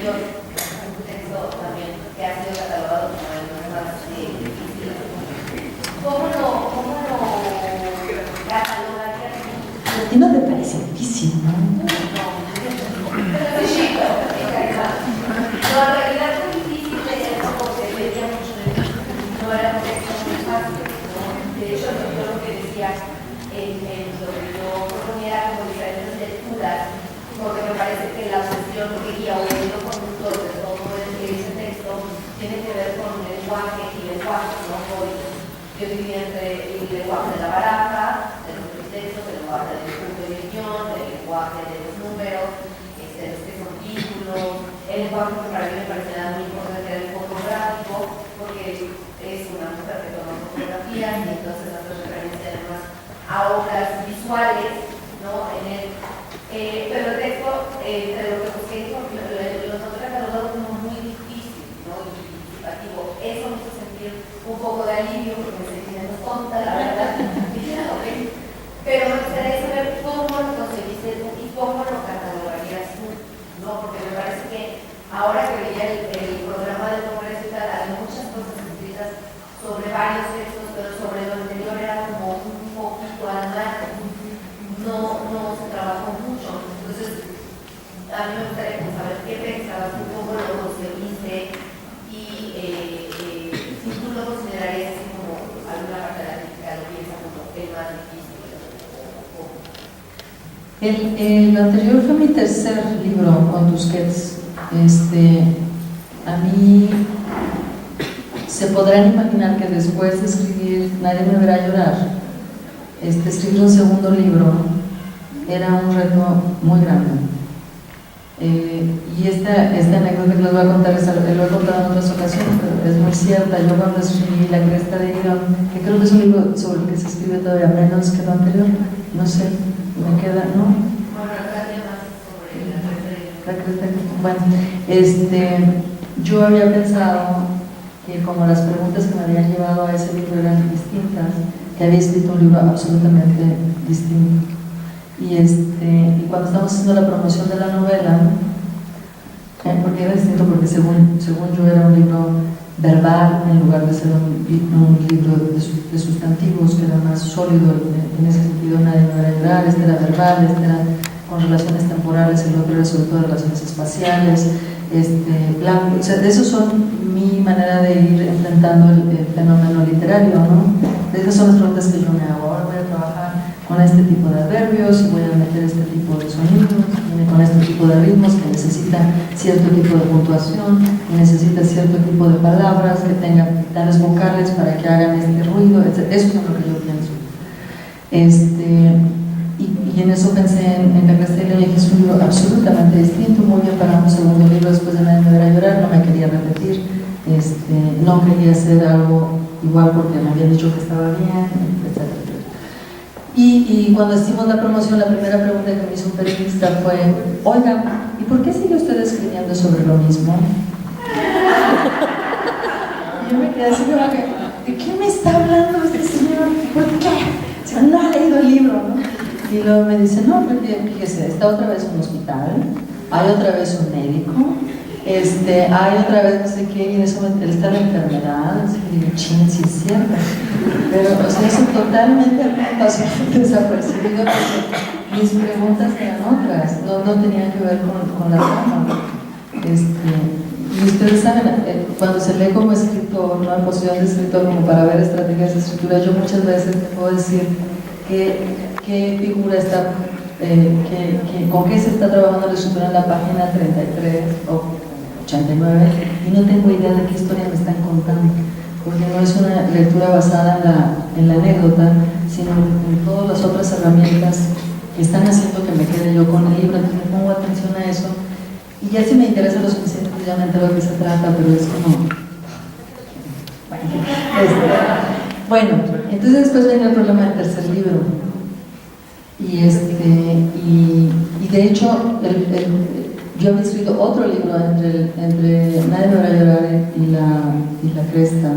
anterior, un texto también que ha sido catalogado como el más difícil. ¿Cómo lo catalogarías? ¿Y no te parece difícil, no? No, pero es chico, en realidad. No, en realidad es muy difícil leer porque leía mucho de mí. No era un texto muy fácil, ¿no? De hecho, yo lo que decía en lo que yo proponía era como diferentes lecturas, porque me parece que la cuestión que guía o el hilo conductor de todo ese texto tiene que ver con lenguaje y lenguaje, ¿no? Yo diría entre el lenguaje de la baraja, de los textos, el lenguaje del punto de guión, el lenguaje de los números, los que son títulos, el lenguaje que para mí me parecerá muy importante era el fotográfico, porque es una mujer que toma fotografías y entonces hace referencia además a obras visuales, ¿no? En él. Pero el texto, de lo que busqué, lo encontré catalogado como muy difícil, ¿no? Y participativo. Eso me hizo sentir un poco de alivio porque me sentía menos tonta, la verdad. Okay. Pero me gustaría saber cómo lo conseguiste tú y cómo lo catalogarías tú, ¿no? Porque me parece que ahora que veía el programa del Congreso y tal, hay muchas cosas escritas sobre varios textos, pero sobre lo anterior era como un poquito al margen. No se trabajó mucho. Entonces, a mí me gustaría saber qué pensabas tú, cómo lo conseguiste y si tú lo considerarías así como alguna parte de la crítica lo piensa como el más difícil. El anterior fue mi tercer libro con Tusquets. A mí se podrán imaginar que después de escribir Nadie me verá llorar, escribir un segundo libro era un reto muy grande. Y esta anécdota que les voy a contar, lo he contado en otras ocasiones, pero es muy cierta. Yo cuando escribí La cresta de Irón, que creo que es un libro sobre el que se escribe todavía menos que lo anterior, no sé, me queda, ¿no? Bueno, más sobre la cresta de Irón. Bueno, yo había pensado que como las preguntas que me habían llevado a ese libro eran distintas, que había escrito un libro absolutamente distinto. Y cuando estamos haciendo la promoción de la novela, porque era distinto porque según yo era un libro verbal en lugar de ser un libro de sustantivos, que era más sólido en ese sentido. Nadie me verá llorar, este era verbal, este era con relaciones temporales, el otro era sobre todo relaciones espaciales, blanco. O sea, de eso son mi manera de ir enfrentando el fenómeno literario, ¿no? Esas son las preguntas que yo me hago. Ahora voy a trabajar con este tipo de adverbios y voy a meter este tipo de sonidos, con este tipo de ritmos que necesitan cierto tipo de puntuación, que necesita cierto tipo de palabras, que tengan tales vocales para que hagan este ruido, etc. Eso es lo que yo pienso. Y en eso pensé en La cresta de Irón, que es un libro absolutamente distinto, muy bien para un segundo libro después de Nadie me verá llorar. No me quería repetir, no quería hacer algo igual porque me habían dicho que estaba bien, etc. Y cuando hicimos la promoción, la primera pregunta que me hizo un periodista fue: oiga, ¿y por qué sigue usted escribiendo sobre lo mismo? Y yo me quedé así como que, ¿de qué me está hablando este señor? ¿Por qué? O sea, no ha leído el libro, ¿no? Y luego me dice: no, porque fíjese, está otra vez un hospital, hay otra vez un médico, hay otra vez no sé qué, y en ese momento está la enfermedad. Y digo, ching, sí es cierto. Pero, o sea, eso totalmente pasó desapercibido porque mis preguntas eran otras, no tenían que ver con la trama. Y ustedes saben, cuando se lee como escritor, no en posición de escritor, como para ver estrategias de escritura, yo muchas veces te puedo decir qué figura está, con qué se está trabajando la escritura en la página 33 o 89, y no tengo idea de qué historia me están contando, porque no es una lectura basada en la anécdota, sino en todas las otras herramientas que están haciendo que me quede yo con el libro. Entonces me pongo atención a eso, y ya si me interesa lo suficiente, pues ya me entero de qué se trata, pero es como... Bueno, entonces después viene el problema del tercer libro, y de hecho yo había escrito otro libro entre Nadie me verá llorar y la cresta,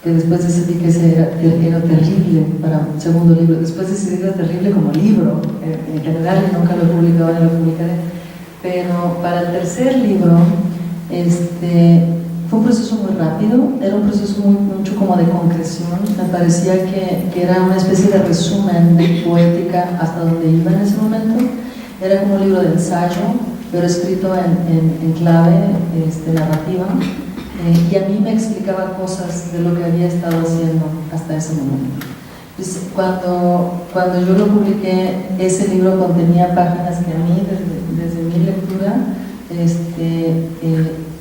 que después decidí que ese era terrible para un segundo libro. Después decidí que era terrible como libro, en general, nunca lo he publicado ni lo publicaré. pero para el tercer libro, fue un proceso muy rápido, era un proceso mucho como de concreción. Me parecía que era una especie de resumen de poética hasta donde iba en ese momento. Era como un libro de ensayo, pero escrito en clave narrativa, y a mí me explicaba cosas de lo que había estado haciendo hasta ese momento. Pues, cuando yo lo publiqué, ese libro contenía páginas que a mí, desde mi lectura,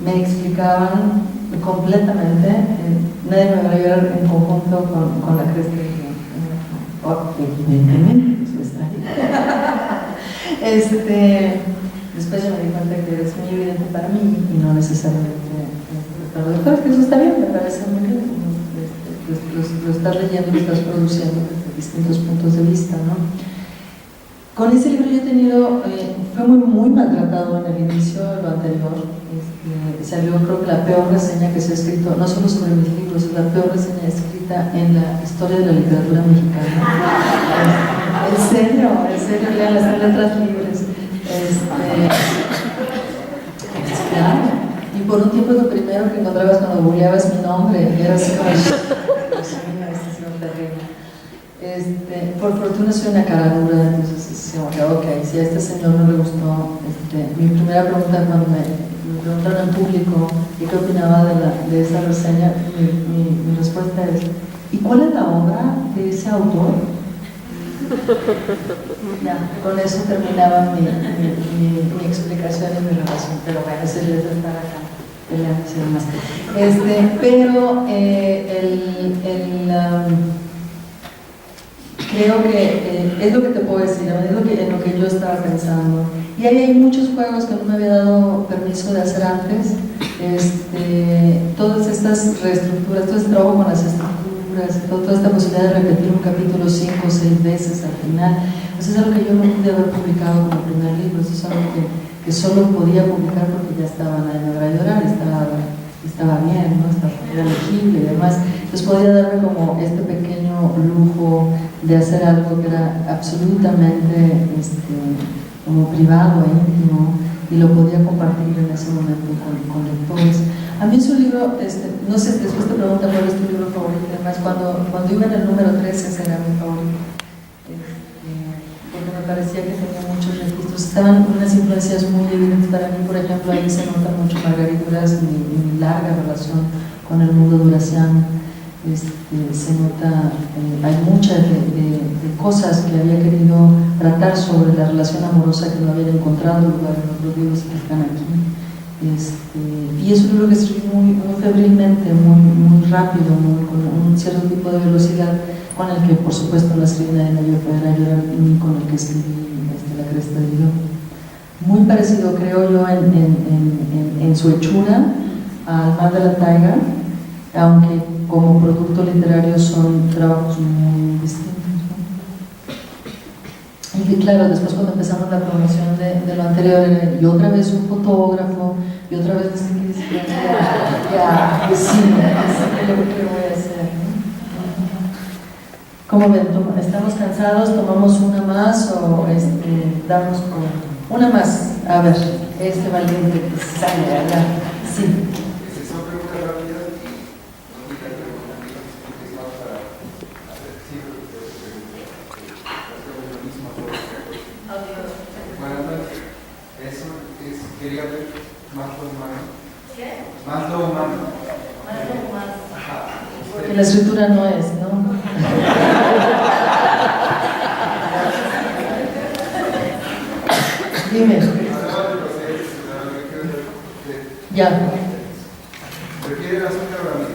me explicaban completamente. Nadie me va a ayudar en conjunto con la cresta de evidentemente, eso está ahí. Después yo me di cuenta que es muy evidente para mí y no necesariamente para los doctores, que eso está bien, me parece muy bien. Lo estás leyendo y lo estás produciendo desde distintos puntos de vista, ¿no? Con ese libro yo he tenido, fue muy maltratado en el inicio, lo anterior. Salió, creo que la peor reseña que se ha escrito, no solo sobre mis libros, es la peor reseña escrita en la historia de la literatura mexicana. En serio, lean las letras libres. Claro. Y por un tiempo lo primero que encontrabas cuando googleabas mi nombre, y era así como, por fortuna soy una cara dura, entonces ok, si a este señor no le gustó, mi primera pregunta cuando me preguntaron en público y qué opinaba de esa reseña, mi respuesta es: ¿y cuál es la obra de ese autor? Ya, con eso terminaba mi explicación y mi relación, pero bueno, ese es estar acá peleándose y demás. Pero creo que es lo que te puedo decir, es en lo que yo estaba pensando. Y ahí hay muchos juegos que no me había dado permiso de hacer antes. Todas estas reestructuras, todo este trabajo con las estructuras, toda esta posibilidad de repetir un capítulo 5 o 6 veces al final, pues es algo que yo no pude haber publicado como primer libro. Eso es algo que solo podía publicar porque ya estaba Nadie me va a llorar, estaba bien, ¿no? Era legible y demás. Entonces podía darme como este pequeño lujo de hacer algo que era absolutamente como privado e íntimo, y lo podía compartir en ese momento con lectores. A mí es un libro, no sé, después te preguntan cuál es tu libro favorito y demás. Cuando iba en el número 13, ese era mi favorito, porque me parecía que tenía muchos registros. Estaban unas influencias muy evidentes para mí. Por ejemplo, ahí se nota mucho Margarita Duras, mi larga relación con el mundo durasiano. Se nota, hay muchas de cosas que había querido tratar sobre la relación amorosa que no habían encontrado lugar en otros libros que están aquí. Y es un libro que escribí muy febrilmente, muy rápido, con un cierto tipo de velocidad, con el que por supuesto no escribí Nadie me va a poder ayudar, ni con el que escribí La cresta de Hilo. Muy parecido, creo yo, en su hechura al Mar de la Taiga, aunque como producto literario son trabajos muy distintos, ¿no? Y claro, después cuando empezamos la promoción de lo anterior, y otra vez un fotógrafo, y otra vez ya, pues sí, lo que voy a hacer, ¿no? ¿Cómo ven? ¿Estamos cansados? ¿Tomamos una más o damos con una más? A ver, valiente que sale, ¿verdad? Sí. Quería ver más lo humano. ¿Qué? Más lo humano. Más lo humano. Ajá. Porque la escritura no es, ¿no? Dime. Ya. ¿Prefiere el azúcar o la miel?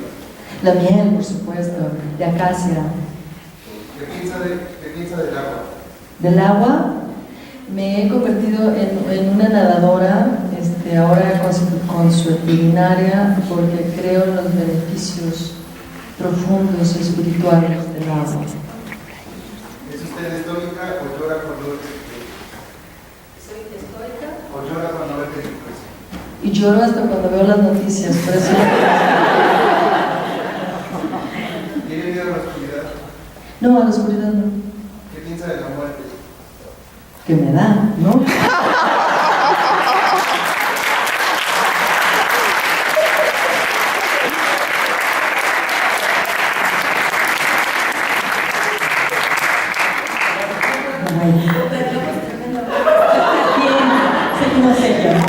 La miel, por supuesto, de acacia. ¿Qué piensa del agua? Del agua, me he convertido en una nadadora, ahora consuetudinaria, porque creo en los beneficios profundos y espirituales del agua. ¿Es usted estoica o llora cuando ve películas? ¿Soy estoica? ¿O llora cuando ve películas? Y lloro hasta cuando veo las noticias, por eso. ¿Tiene miedo a la oscuridad? No, a la oscuridad no. ¿Qué piensa de la muerte? Que me da, ¿no? güey. Bien, seguimos ello.